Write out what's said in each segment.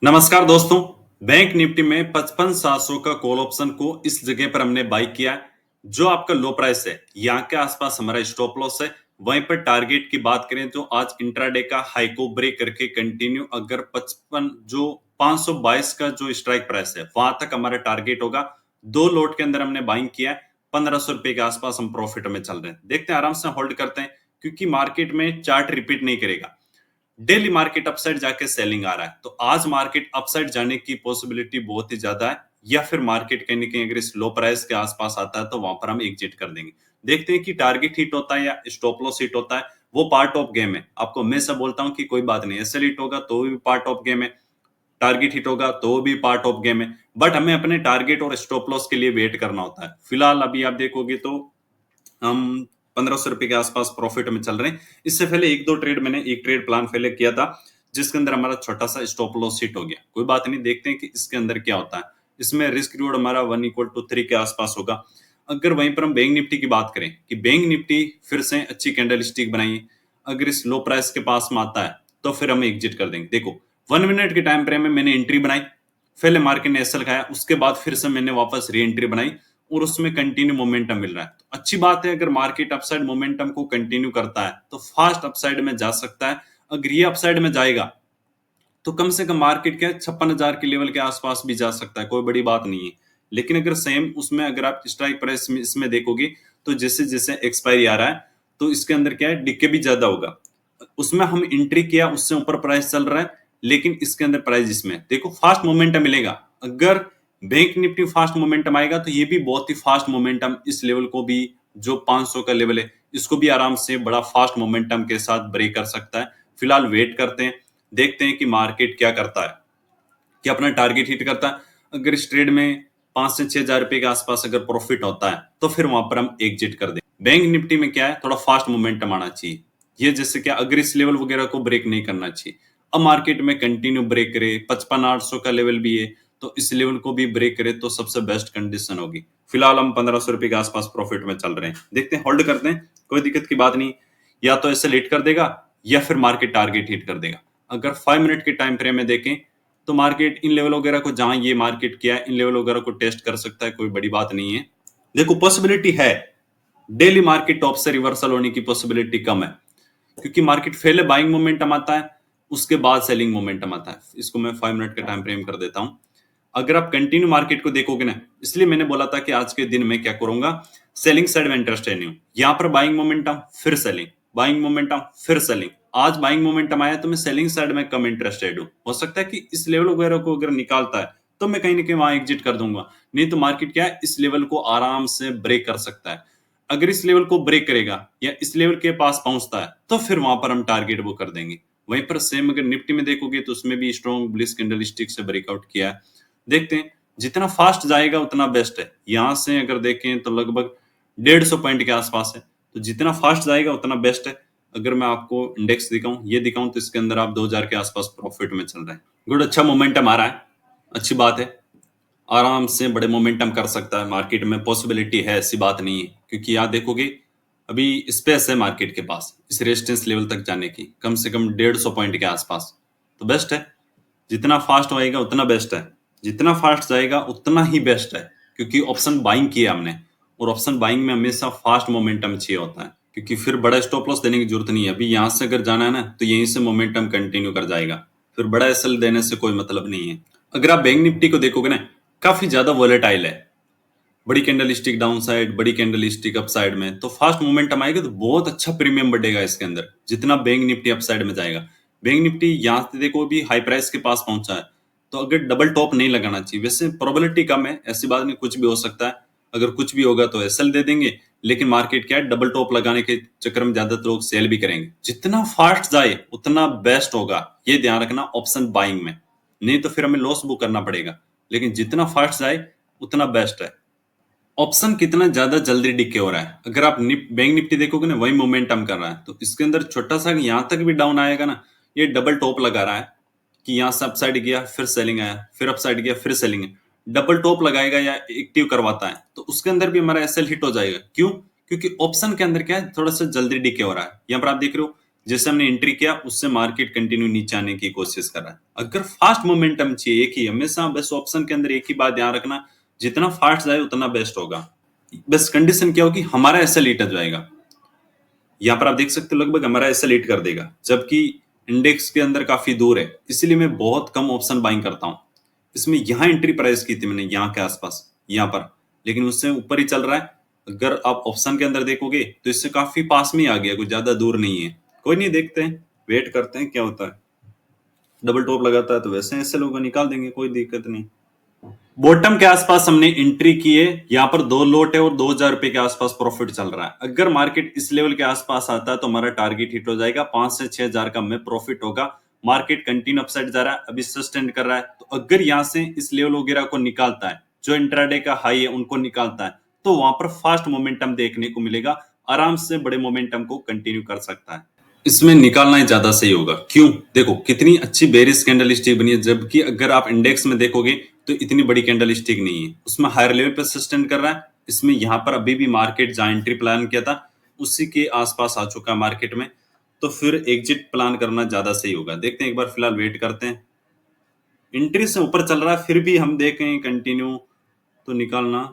नमस्कार दोस्तों। Bank Nifty में 55,700 का कॉल ऑप्शन को इस जगह पर हमने बाई किया है। जो आपका लो प्राइस है, यहाँ के आसपास हमारा स्टॉप लॉस है। वहीं पर टारगेट की बात करें तो आज इंट्राडे का हाई को ब्रेक करके कंटिन्यू अगर 55 जो 522 का जो स्ट्राइक प्राइस है वहां तक हमारा टारगेट होगा। दो लोट के अंदर हमने बाइंग किया है। 1500 रुपए के आसपास हम प्रॉफिट में चल रहे हैं। देखते हैं, आराम से होल्ड करते हैं क्योंकि मार्केट में चार्ट रिपीट नहीं करेगा। डेली मार्केट अपसाइड जाके सेलिंग आ रहा है, तो आज मार्केट अपसाइड जाने की पॉसिबिलिटी बहुत ही ज्यादा है। या फिर मार्केट कहीं ना कहीं अगर इस लो प्राइस के आसपास आता है तो वहां पर हम एग्जिट कर देंगे। देखते हैं कि टारगेट हिट होता है या स्टॉप लॉस हिट होता है। वो पार्ट ऑफ गेम है। आपको हमेशा बोलता हूं कि कोई बात नहीं, एसएल हिट होगा तो भी पार्ट ऑफ गेम है, टारगेट हिट होगा तो भी पार्ट ऑफ गेम है। बट हमें अपने टारगेट और स्टॉप लॉस के लिए वेट करना होता है। फिलहाल अभी आप देखोगे तो हम 1500 रुपए के आसपास प्रॉफिट में चल रहे हैं। इससे पहले एक दो ट्रेड मैंने एक ट्रेड प्लान पहले किया था जिसके अंदर हमारा छोटा सा स्टॉप लॉस हिट हो गया। कोई बात नहीं, देखते हैं कि इसके अंदर क्या होता है। इसमें रिस्क रिवॉर्ड हमारा 1 = 3 के आसपास होगा। अगर वहीं पर हम बैंक निफ्टी की बात करें कि बैंक निफ्टी फिर से अच्छी कैंडल स्टिक बनाई, अगर इस लो प्राइस के पास में आता है तो फिर हम एग्जिट कर देंगे। देखो, 1 मिनट के टाइम फ्रेम में मैंने एंट्री बनाई, पहले मार्केट ने एसएल खाया, उसके बाद फिर से मैंने वापस री एंट्री बनाई और उसमें कंटिन्यू मोमेंटम मिल रहा है। तो अच्छी बात है, अगर मार्केट अपसाइड मोमेंटम को कंटिन्यू करता है तो फास्ट अपसाइड में जा सकता है। अगर ये अपसाइड में जाएगा तो कम से कम मार्केट के 56,000 के लेवल के आसपास भी जा सकता है, कोई बड़ी बात नहीं है। लेकिन अगर सेम उसमें अगर आप स्ट्राइक प्राइस में इसमें देखोगे तो जैसे जैसे एक्सपायरी आ रहा है तो इसके अंदर क्या है, डिके भी ज्यादा होगा। उसमें हम एंट्री किया, उससे ऊपर प्राइस चल रहा है, लेकिन इसके अंदर प्राइस इसमें देखो फास्ट मोमेंटम मिलेगा। अगर बैंक निफ्टी फास्ट मोमेंटम आएगा तो ये भी बहुत ही फास्ट मोमेंटम इस लेवल को भी, जो 500 का लेवल है, इसको भी आराम से बड़ा फास्ट मोमेंटम के साथ ब्रेक कर सकता है। फिलहाल वेट करते हैं, देखते हैं कि मार्केट क्या करता है, कि अपना टारगेट हिट करता है। अगर इस ट्रेड में 5 से 6 हजार रुपए के आसपास अगर प्रॉफिट होता है तो फिर वहां पर हम एग्जिट कर दें। बैंक निफ्टी में क्या है, थोड़ा फास्ट मोमेंटम आना चाहिए। ये जैसे क्या, अगर इस लेवल वगैरह को ब्रेक नहीं करना चाहिए। अब मार्केट में कंटिन्यू ब्रेक करे, 55,800 का लेवल भी है, तो इस लेवल को भी ब्रेक करे तो सबसे बेस्ट कंडीशन होगी। फिलहाल हम 1500 रुपए के आसपास प्रॉफिट में चल रहे हैं। देखते हैं, होल्ड करते हैं, कोई दिक्कत की बात नहीं। या तो ऐसे लेट कर देगा या फिर मार्केट टारगेट हिट कर देगा। अगर 5 मिनट के टाइम फ्रेम में देखें तो मार्केट इन लेवल वगैरह को, जहां ये मार्केट किया है, इन लेवल वगैरह को टेस्ट कर सकता है, कोई बड़ी बात नहीं है। देखो, पॉसिबिलिटी है डेली मार्केट टॉप से रिवर्सल होने की पॉसिबिलिटी कम है, क्योंकि मार्केट पहले बाइंग मोमेंटम आता है, उसके बाद सेलिंग मोमेंटम आता है। इसको मैं 5 मिनट का टाइम फ्रेम कर देता हूं। अगर आप कंटिन्यू मार्केट को देखोगे ना, इसलिए मैंने बोला था कि आज के दिन में क्या करूंगा, सेलिंग साइड में इंटरेस्टेड नहीं हूं। यहां पर बाइंग मोमेंटम फिर सेलिंग, बाइंग मोमेंटम फिर सेलिंग। आज बाइंग मोमेंटम आया तो मैं सेलिंग साइड में कम इंटरेस्टेड हूं। हो सकता है कि इस लेवल वगैरह को अगर निकालता है तो मैं कहीं ना कहीं वहां एग्जिट कर दूंगा। नहीं तो मार्केट क्या है, इस लेवल को आराम से ब्रेक कर सकता है। अगर इस लेवल को ब्रेक करेगा या इस लेवल के पास पहुंचता है तो फिर वहां पर हम टारगेट वो कर देंगे। वहीं पर सेम अगर निफ्टी में देखोगे तो उसमें भी स्ट्रॉन्ग बुलिश कैंडल स्टिक से ब्रेकआउट किया है। देखते हैं, जितना फास्ट जाएगा उतना बेस्ट है। यहां से अगर देखें तो लगभग 150 पॉइंट के आसपास है, तो जितना फास्ट जाएगा उतना बेस्ट है। अगर मैं आपको इंडेक्स दिखाऊं, ये दिखाऊं, तो इसके अंदर आप 2000 के आसपास प्रॉफिट में चल रहे हैं। गुड, अच्छा मोमेंटम आ रहा है, अच्छी बात है। आराम से बड़े मोमेंटम कर सकता है मार्केट में, पॉसिबिलिटी है, ऐसी बात नहीं है। क्योंकि यहाँ देखोगे अभी स्पेस है मार्केट के पास इस रेजिस्टेंस लेवल तक जाने की, कम से कम 150 पॉइंट के आसपास। तो बेस्ट है, जितना फास्ट होएगा उतना बेस्ट है, जितना फास्ट जाएगा उतना ही बेस्ट है। क्योंकि ऑप्शन बाइंग किया हमने, और ऑप्शन बाइंग में हमेशा फास्ट मोमेंटम चाहिए होता है, क्योंकि फिर बड़ा स्टॉप लॉस देने की जरूरत नहीं है। अभी यहाँ से अगर जाना है ना तो यहीं से मोमेंटम कंटिन्यू कर जाएगा, फिर बड़ा एसएल देने से कोई मतलब नहीं है। अगर आप बैंक निफ्टी को देखोगे ना, काफी ज्यादा वोलेटाइल है। बड़ी कैंडल स्टिक डाउन साइड, बड़ी कैंडल स्टिक अप साइड में, तो फास्ट मोमेंटम आएगा तो बहुत अच्छा प्रीमियम बढ़ेगा इसके अंदर, जितना बैंक निफ्टी अप साइड में जाएगा। बैंक निफ्टी यहाँ से देखो भी हाई प्राइस के पास पहुंचा है, तो अगर डबल टॉप नहीं लगाना चाहिए। वैसे प्रोबेबिलिटी कम है, ऐसी बात नहीं, कुछ भी हो सकता है। अगर कुछ भी होगा तो एसएल दे देंगे, लेकिन मार्केट क्या है, डबल टॉप लगाने के चक्कर में ज्यादातर लोग सेल भी करेंगे। जितना फास्ट जाए उतना बेस्ट होगा, ये ध्यान रखना ऑप्शन बाइंग में। नहीं तो फिर हमें लॉस बुक करना पड़ेगा, लेकिन जितना फास्ट जाए उतना बेस्ट है। ऑप्शन कितना ज्यादा जल्दी डिके हो रहा है, अगर आप बैंक निफ्टी देखोगे ना, वही मोमेंटम कर रहा है। तो इसके अंदर छोटा सा यहां तक भी डाउन आएगा ना, ये डबल टॉप लगा रहा है कि यहाँ से अपसाइड गया फिर सेलिंग आया, फिर अपसाइड गया फिर सेलिंग है। डबल टॉप लगाएगा या एक्टिव करवाता है तो उसके अंदर भी हमारा एसएल हिट हो जाएगा। क्यों? क्योंकि ऑप्शन के अंदर क्या है, थोड़ा सा जल्दी डिके हो रहा है। यहाँ पर आप देख रहे हो जैसे हमने एंट्री किया उससे मार्केट कंटिन्यू नीचे आने की कोशिश कर रहा है। अगर फास्ट मोमेंटम चाहिए, एक ही हमेशा बस ऑप्शन के अंदर एक ही बात ध्यान रखना, जितना फास्ट जाए उतना बेस्ट होगा। बस कंडीशन क्या होगी, हमारा एसएल हिट हो जाएगा। यहाँ पर आप देख सकते हो लगभग हमारा एसएल हिट कर देगा, जबकि इंडेक्स के अंदर काफी दूर है, इसलिए मैं बहुत कम ऑप्शन बाइंग करता हूँ। इसमें यहाँ एंट्री प्राइस की थी मैंने, यहाँ के आसपास, यहाँ पर, लेकिन उससे ऊपर ही चल रहा है। अगर आप ऑप्शन के अंदर देखोगे तो इससे काफी पास में ही आ गया, कुछ ज्यादा दूर नहीं है। कोई नहीं, देखते हैं, वेट करते हैं क्या होता है। डबल टॉप लगाता है तो वैसे ऐसे लोग निकाल देंगे, कोई दिक्कत नहीं। बॉटम के आसपास हमने एंट्री की है, यहाँ पर 2 लोट है और 2000 रुपए के आसपास प्रॉफिट चल रहा है। अगर मार्केट इस लेवल के आसपास आता है तो हमारा टारगेट हिट हो जाएगा, 5 से 6000 का हमें प्रॉफिट होगा। मार्केट कंटिन्यू अपसाइड जा रहा है, अभी सस्टेन कर रहा है, तो अगर यहाँ से इस लेवल वगैरह को निकालता है, जो इंट्राडे का हाई है उनको निकालता है, तो वहां पर फास्ट मोमेंटम देखने को मिलेगा, आराम से बड़े मोमेंटम को कंटिन्यू कर सकता है। इसमें निकालना ही ज्यादा सही होगा। क्यों? देखो कितनी अच्छी बेरिश कैंडल स्टिक बनी है, जबकि अगर आप इंडेक्स में देखोगे तो इतनी बड़ी कैंडल स्टिक नहीं है, उसमें हायर लेवल पर सस्टेन कर रहा है। इसमें यहाँ पर अभी भी मार्केट जहां एंट्री प्लान किया था उसी के आसपास आ चुका है मार्केट में, तो फिर एग्जिट प्लान करना ज्यादा सही होगा। देखते हैं, एक बार फिलहाल वेट करते हैं। एंट्री से ऊपर चल रहा है, फिर भी हम देखें कंटिन्यू तो निकालना।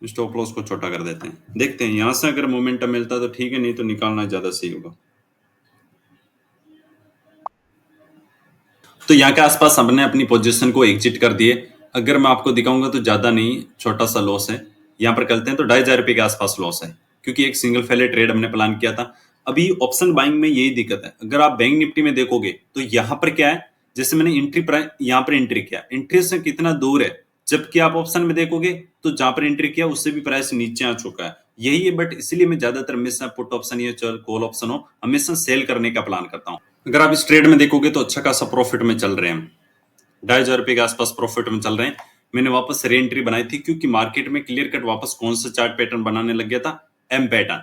स्टॉप लॉस को छोटा कर देते हैं, देखते हैं यहां से अगर मोमेंटम मिलता है तो ठीक है, नहीं तो निकालना ज्यादा सही होगा। तो यहाँ के आसपास हमने अपनी पोजीशन को एग्जिट कर दिए। अगर मैं आपको दिखाऊंगा तो ज्यादा नहीं, छोटा सा लॉस है। यहाँ पर करते हैं तो 2500 रुपए के आसपास लॉस है, क्योंकि एक सिंगल फेले ट्रेड हमने प्लान किया था। अभी ऑप्शन बाइंग में यही दिक्कत है। अगर आप बैंक निफ्टी में देखोगे तो यहाँ पर क्या है, जैसे मैंने एंट्री प्राइस यहाँ पर एंट्री किया, एंट्री से कितना दूर है, जबकि आप ऑप्शन में देखोगे तो जहां पर एंट्री किया उससे भी प्राइस नीचे आ चुका है। यही है, बट इसलिए मैं ज्यादातर हमेशा पुट ऑप्शन या कॉल ऑप्शन हो हमेशा सेल करने का प्लान करता हूँ। अगर आप इस ट्रेड में देखोगे तो अच्छा खासा प्रॉफिट में चल रहे हैं, 2500 रुपए के आसपास प्रॉफिट में चल रहे हैं। मैंने वापस री एंट्री बनाई थी, क्योंकि मार्केट में क्लियर कट वापस कौन सा चार्ट पैटर्न बनाने लग गया था, एम पैटर्न।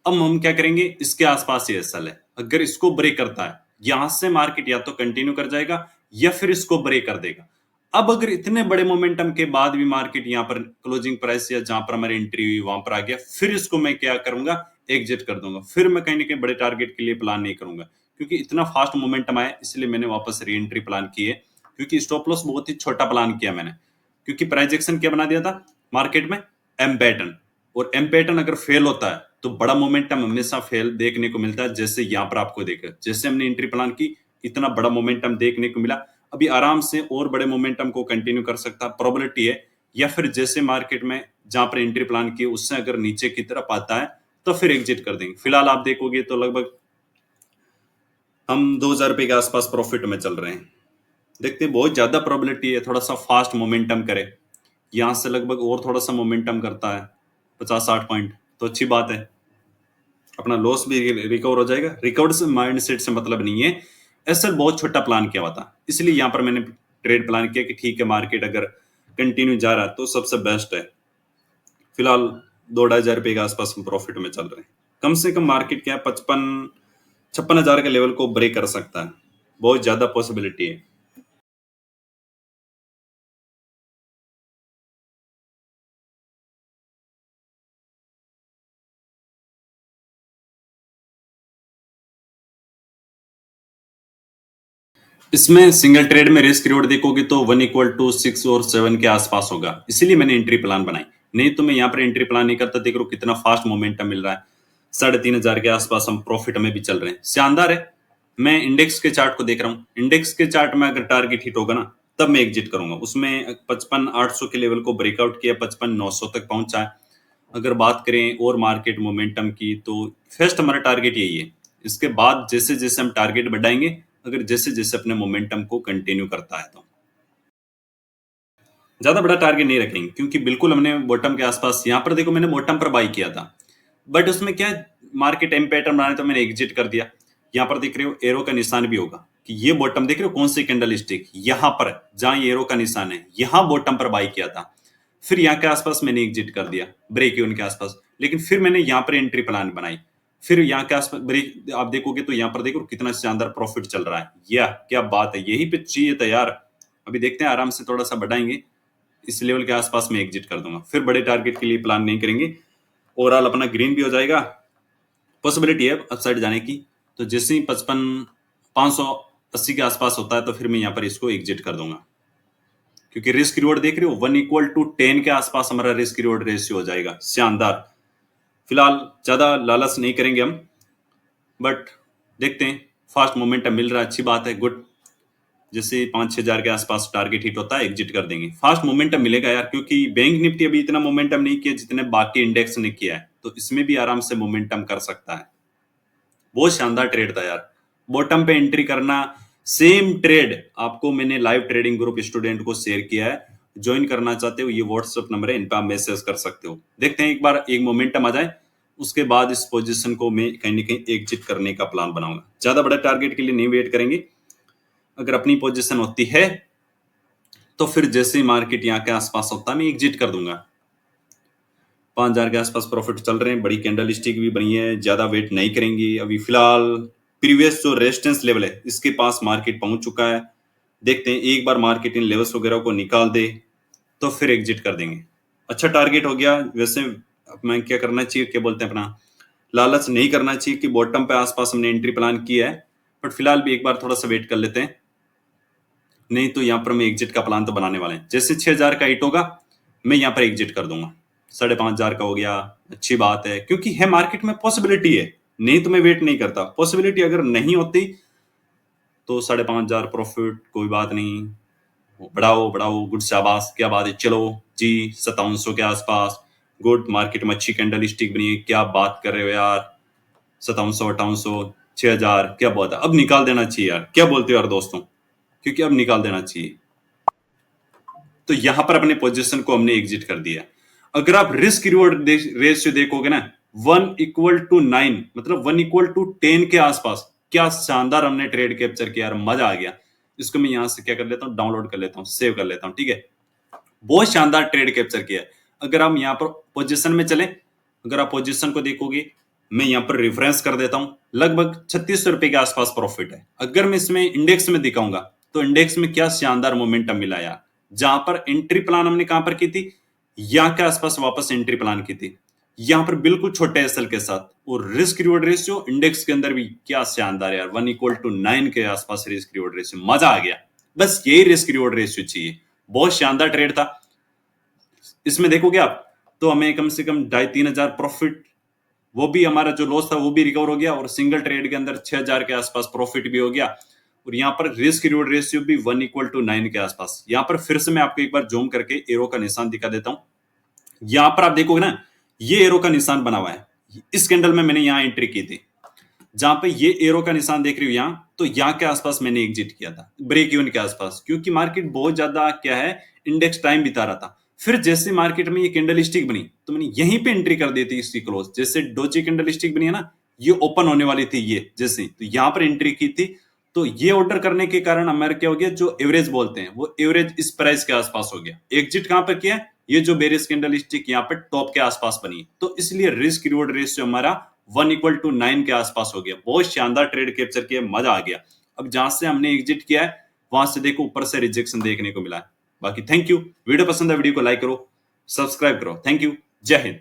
अब हम क्या करेंगे, इसके आसपास ही एसएल है, अगर इसको ब्रेक करता है यहां से मार्केट या तो कंटिन्यू कर जाएगा या फिर इसको ब्रेक कर देगा। अब अगर इतने बड़े मोमेंटम के बाद भी मार्केट यहाँ पर क्लोजिंग प्राइस या जहां पर हमारी एंट्री हुई वहां पर आ गया, फिर इसको मैं क्या करूंगा, एग्जिट कर दूंगा। फिर मैं कहीं ना कहीं बड़े टारगेट के लिए प्लान नहीं करूंगा, क्योंकि इतना फास्ट मोमेंटम आया, इसलिए मैंने वापस री एंट्री प्लान की है। क्योंकि स्टॉप लॉस बहुत ही छोटा प्लान किया मैंने, क्योंकि प्राइस एक्शन क्या बना दिया था मार्केट में, एम पैटर्न। और एम पैटर्न अगर फेल होता है तो बड़ा मोमेंटम हमेशा फेल देखने को मिलता है। जैसे यहाँ पर आपको देखा, जैसे हमने एंट्री प्लान की इतना बड़ा मोमेंटम देखने को मिला, अभी आराम से और बड़े मोमेंटम को कंटिन्यू कर सकता प्रोबेबिलिटी है। या फिर जैसे मार्केट में जहां पर एंट्री प्लान की उससे अगर नीचे की तरफ आता है तो फिर एग्जिट कर देंगे। फिलहाल आप देखोगे तो लगभग हम 2000 रुपए के आसपास प्रॉफिट में चल रहे हैं। देखते हैं, बहुत ज्यादा प्रोबेबिलिटी है थोड़ा सा फास्ट मोमेंटम करे, यहां से लगभग और थोड़ा सा मोमेंटम करता है 50-60 पॉइंट, तो अच्छी बात है, अपना लॉस भी रिकवर हो जाएगा। रिकवर से माइंड सेट से मतलब नहीं है, एसएल बहुत छोटा प्लान किया हुआ था, इसलिए यहाँ पर मैंने ट्रेड प्लान किया कि ठीक है मार्केट अगर कंटिन्यू जा रहा है तो सबसे बेस्ट है। फिलहाल 2-2.5 रुपए के आसपास हम प्रॉफिट में चल रहे हैं। कम से कम मार्केट क्या है, 55-56 के लेवल को ब्रेक कर सकता है, बहुत ज्यादा पॉसिबिलिटी है। इसमें सिंगल ट्रेड में रिस्क रिवॉर्ड देखोगे तो 1 = 6 और 7 के आसपास होगा, इसीलिए मैंने एंट्री प्लान बनाई। नहीं तो मैं यहाँ पर एंट्री प्लान नहीं करता। देख लो कितना फास्ट मोमेंटम मिल रहा है, 3500 के आसपास हम प्रॉफिट में भी चल रहे हैं, शानदार है। मैं इंडेक्स के चार्ट को देख रहा हूँ, इंडेक्स के चार्ट में अगर टारगेट हिट होगा ना तब मैं एग्जिट करूंगा। उसमें 55,800 के लेवल को ब्रेकआउट किया, 55,900 तक पहुंचा है। अगर बात करें और मार्केट मोमेंटम की तो फर्स्ट हमारा टारगेट यही है। इसके बाद जैसे जैसे हम टारगेट बढ़ाएंगे, अगर जैसे जैसे अपने मोमेंटम को कंटिन्यू करता है तो ज्यादा बड़ा टारगेट नहीं रखेंगे, क्योंकि बिल्कुल हमने बॉटम के आसपास, यहाँ पर देखो मैंने बॉटम पर बाई किया था, बट उसमें क्या मार्केट एम पैटर्न बनाने तो मैंने एग्जिट कर दिया। यहाँ पर देख रहे हो एरो का निशान भी होगा कि ये बॉटम देख रहे हो कौन सी कैंडल स्टिक, यहाँ पर जहां ये एरो का निशान है यहाँ बॉटम पर बाई किया था। फिर यहाँ के आसपास मैंने एग्जिट कर दिया ब्रेक इवन के आसपास, लेकिन फिर मैंने यहाँ पर एंट्री प्लान बनाई फिर यहाँ के आसपास ब्रेक आप देखोगे तो यहाँ पर देखो कितना शानदार प्रॉफिट चल रहा है। या क्या बात है, यही पे चाहिए था यार। अभी देखते हैं, आराम से थोड़ा सा बढ़ाएंगे, इस लेवल के आसपास में एग्जिट कर दूंगा। फिर बड़े टारगेट के लिए प्लान नहीं करेंगे, ओवरऑल अपना ग्रीन भी हो जाएगा। पॉसिबिलिटी है अपसाइड जाने की, तो जैसे ही 55,580 के आसपास होता है तो फिर मैं यहाँ पर इसको एग्जिट कर दूंगा, क्योंकि रिस्क रिवॉर्ड देख रहे हो 1:10 के आसपास हमारा रिस्क रिवॉर्ड रेशियो हो जाएगा, शानदार। फिलहाल ज्यादा लालच नहीं करेंगे हम, बट देखते हैं। फास्ट मोमेंटम मिल रहा है, अच्छी बात है, गुड। जैसे 5-6 हजार के आसपास टारगेट हिट होता है, एग्जिट कर देंगे। फास्ट मोमेंटम मिलेगा यार, क्योंकि बैंक निफ्टी अभी इतना मोमेंटम नहीं किया जितने बाकी इंडेक्स ने किया है, तो इसमें भी आराम से मोमेंटम कर सकता है। बहुत शानदार ट्रेड था यार, बॉटम पे एंट्री करना। सेम ट्रेड आपको मैंने लाइव ट्रेडिंग ग्रुप स्टूडेंट को शेयर किया है, ज्वाइन करना चाहते हो ये व्हाट्सएप नंबर है, इन पर आप मैसेज कर सकते हो। देखते हैं एक बार एक मोमेंटम आ जाए, उसके बाद इस पोजीशन को मैं कहीं ना कहीं एग्जिट करने का प्लान बनाऊंगा। ज्यादा बड़ा टारगेट के लिए नहीं वेट करेंगे। अगर अपनी पोजीशन होती है तो फिर जैसे ही मार्केट यहाँ के आसपास होता है मैं एग्जिट कर दूंगा। 5,000 के आसपास प्रॉफिट चल रहे हैं, बड़ी कैंडल स्टिक भी बनी है, ज्यादा वेट नहीं करेंगी। अभी फिलहाल प्रीवियस जो रेजिस्टेंस लेवल है इसके पास मार्केट पहुंच चुका है। देखते हैं एक बार मार्केट इन लेवल्स वगैरह को निकाल दे तो फिर एग्जिट कर देंगे। अच्छा टारगेट हो गया। वैसे मैं क्या करना चाहिए, क्या बोलते हैं, अपना लालच नहीं करना चाहिए कि बॉटम पे आसपास हमने एंट्री प्लान किया है, बट फिलहाल भी एक बार थोड़ा सा वेट कर लेते हैं। नहीं तो यहाँ पर मैं एग्जिट का प्लान तो बनाने वाले हैं। जैसे 6,000 का हिट होगा मैं यहाँ पर एग्जिट कर दूंगा। 5,500 का हो गया, अच्छी बात है, क्योंकि है मार्केट में पॉसिबिलिटी है। नहीं तो मैं वेट नहीं करता। पॉसिबिलिटी अगर नहीं होती तो 5,500 प्रॉफिट, कोई बात नहीं, बढ़ाओ बढ़ाओ, गुड, शाबाश, क्या बात है। चलो जी 5700 के आसपास, गुड। मार्केट में अच्छी कैंडल स्टिक बनी है, क्या बात कर रहे हो यार। 5700, 5800, 6,000, क्या बात है। अब निकाल देना चाहिए यार, क्या बोलते हो यार दोस्तों, क्योंकि अब निकाल देना चाहिए। तो यहां पर अपने पोजीशन को हमने एग्जिट कर दिया। अगर आप रिस्क रिवॉर्ड रेशियो देखोगे ना, 1:9, मतलब 1:10 के आसपास, क्या शानदार हमने ट्रेड कैप्चर किया यार, मजा आ गया। इसको मैं यहां से क्या कर लेता हूं, डाउनलोड कर लेता हूं, सेव कर लेता हूं, ठीक है। बहुत शानदार ट्रेड कैप्चर किया। अगर हम यहाँ पर पोजीशन में चले, अगर आप पोजीशन को देखोगे, मैं यहाँ पर रेफरेंस कर देता हूं, लगभग 3600 रुपए के आसपास प्रॉफिट है। अगर मैं इसमें इंडेक्स में दिखाऊंगा तो इंडेक्स में क्या शानदार मोमेंटम मिला यार। जहां पर एंट्री प्लान हमने कहां पर की थी, यहाँ के आसपास वापस एंट्री प्लान की थी, यहाँ पर बिल्कुल छोटे एसएल के साथ, और रिस्क रिवॉर्ड रेशियो इंडेक्स के अंदर भी क्या शानदार यार, 1:9 के आसपास रिस्क रिवॉर्ड रेशियो, मजा आ गया। बस यही रिस्क रिवॉर्ड रेशियो चाहिए। बहुत शानदार ट्रेड था। इसमें देखोगे आप तो हमें कम से कम 2,500-3,000 प्रॉफिट, वो भी हमारा जो लॉस था वो भी रिकवर हो गया, और सिंगल ट्रेड के अंदर 6,000 के आसपास प्रॉफिट भी हो गया। और यहाँ पर रिस्क रिवॉर्ड रेशियो भी 1:9 के आसपास। यहाँ पर फिर से मैं आपको एक बार जूम करके एरो का निशान दिखा देता हूं। यहाँ पर आप देखोगे ना, ये एरो का निशान बना हुआ है, इस कैंडल में मैंने यहाँ एंट्री की थी। जहां पे ये एरो का निशान देख रही हो यहाँ, तो यहाँ के आसपास मैंने एग्जिट किया था, ब्रेक इवन के आसपास, क्योंकि मार्केट बहुत ज्यादा क्या है, इंडेक्स टाइम बिता रहा था। फिर जैसे मार्केट में ये कैंडल स्टिक बनी तो मैंने यहीं पे एंट्री कर दी थी इसकी क्लोज। जैसे डोजी कैंडल स्टिक बनी है ना, ये ओपन होने वाली थी, ये जैसे तो यहाँ पर एंट्री की थी। तो ये ऑर्डर करने के कारण हमारे क्या हो गया, जो एवरेज बोलते हैं वो एवरेज इस प्राइस के आसपास हो गया। एग्जिट कहां पर किया, ये जो बेरिस कैंडल स्टिक यहाँ पे टॉप के आसपास बनी, तो इसलिए रिस्क रिवॉर्ड रेशियो हमारा 1:9 के आसपास हो गया। बहुत शानदार ट्रेड कैप्चर किया, मजा आ गया। अब जहां से हमने एग्जिट किया है वहां से देखो ऊपर से रिजेक्शन देखने को मिला है। बाकी थैंक यू। वीडियो पसंद है, वीडियो को लाइक करो, सब्सक्राइब करो। थैंक यू, जय हिंद।